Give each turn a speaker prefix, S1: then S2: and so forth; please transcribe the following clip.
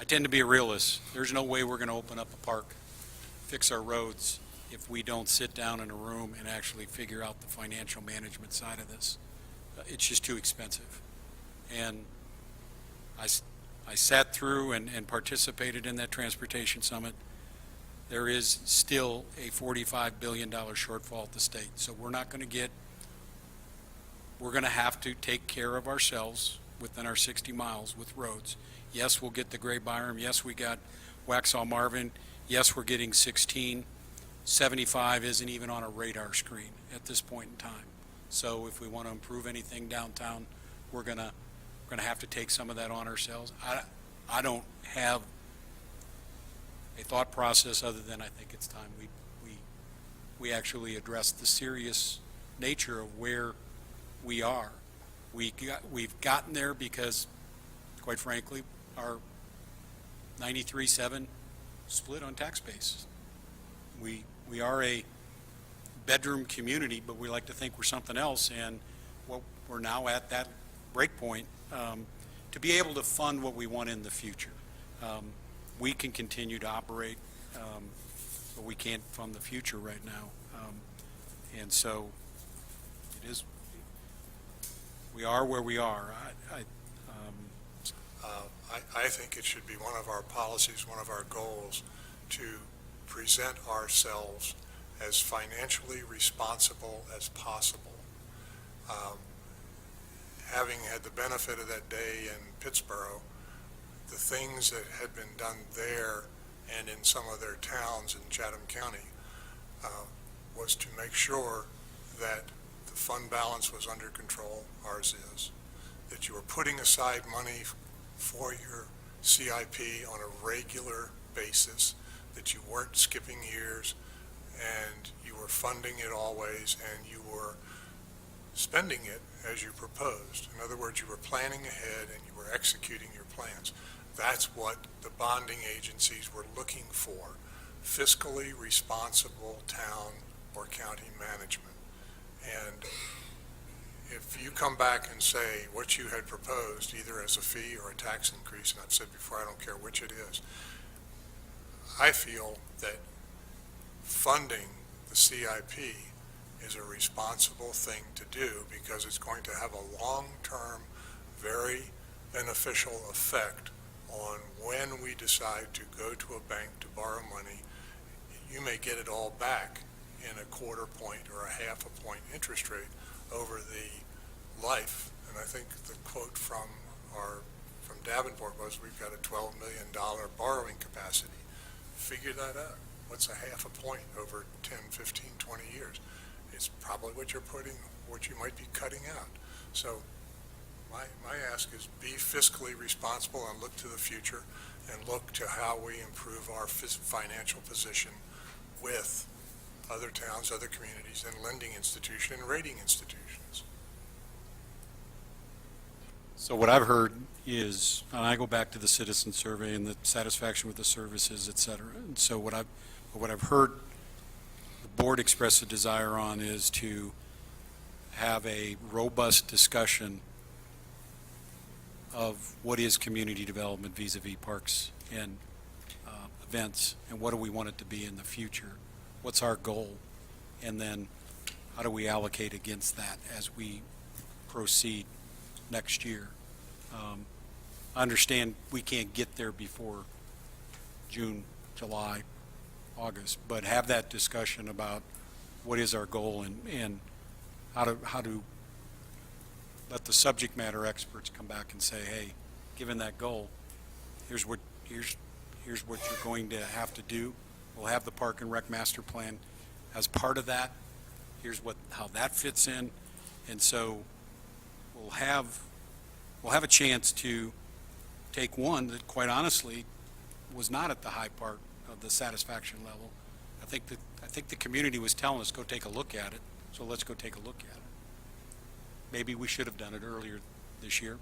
S1: I tend to be a realist. There's no way we're going to open up a park, fix our roads, if we don't sit down in a room and actually figure out the financial management side of this. It's just too expensive. And I sat through and participated in that transportation summit. There is still a $45 billion shortfall at the state. So we're going to have to take care of ourselves within our 60 miles with roads. Yes, we'll get the Gray Byram. Yes, we got Waxhaw Marvin. Yes, we're getting 16. 75 isn't even on a radar screen at this point in time. So if we want to improve anything downtown, we're gonna have to take some of that on ourselves. I don't have a thought process other than I think it's time we actually address the serious nature of where we are. We've gotten there because, quite frankly, our 93-7 split on tax base. We are a bedroom community, but we like to think we're something else, and we're now at that break point to be able to fund what we want in the future. We can continue to operate, but we can't fund the future right now. And so it is, we are where we are.
S2: I think it should be one of our policies, one of our goals, to present ourselves as financially responsible as possible. Having had the benefit of that day in Pittsburgh, the things that had been done there and in some of their towns in Chatham County was to make sure that the fund balance was under control, ours is, that you were putting aside money for your CIP on a regular basis, that you weren't skipping years, and you were funding it always, and you were spending it as you proposed. In other words, you were planning ahead and you were executing your plans. That's what the bonding agencies were looking for: fiscally responsible town or county management. And if you come back and say what you had proposed, either as a fee or a tax increase, and I've said before, I don't care which it is, I feel that funding the CIP is a responsible thing to do, because it's going to have a long-term, very beneficial effect on when we decide to go to a bank to borrow money. You may get it all back in a quarter point or a half a point interest rate over the life. And I think the quote from Davenport was, we've got a $12 million borrowing capacity. Figure that out. What's a half a point over 10, 15, 20 years? It's probably what you might be cutting out. So my ask is, be fiscally responsible and look to the future, and look to how we improve our financial position with other towns, other communities, and lending institutions and rating institutions.
S1: So what I've heard is, and I go back to the citizen survey and the satisfaction with the services, et cetera. And so what I've heard the board express a desire on is to have a robust discussion of what is community development vis-a-vis parks and events, and what do we want it to be in the future? What's our goal? And then how do we allocate against that as we proceed next year? I understand we can't get there before June, July, August, but have that discussion about what is our goal, and how to let the subject matter experts come back and say, hey, given that goal, here's what you're going to have to do. We'll have the Park and Rec Master Plan as part of that. Here's how that fits in, and so we'll have a chance to take one that, quite honestly, was not at the high part of the satisfaction level. I think the community was telling us, go take a look at it, so let's go take a look at it. Maybe we should have done it earlier this year.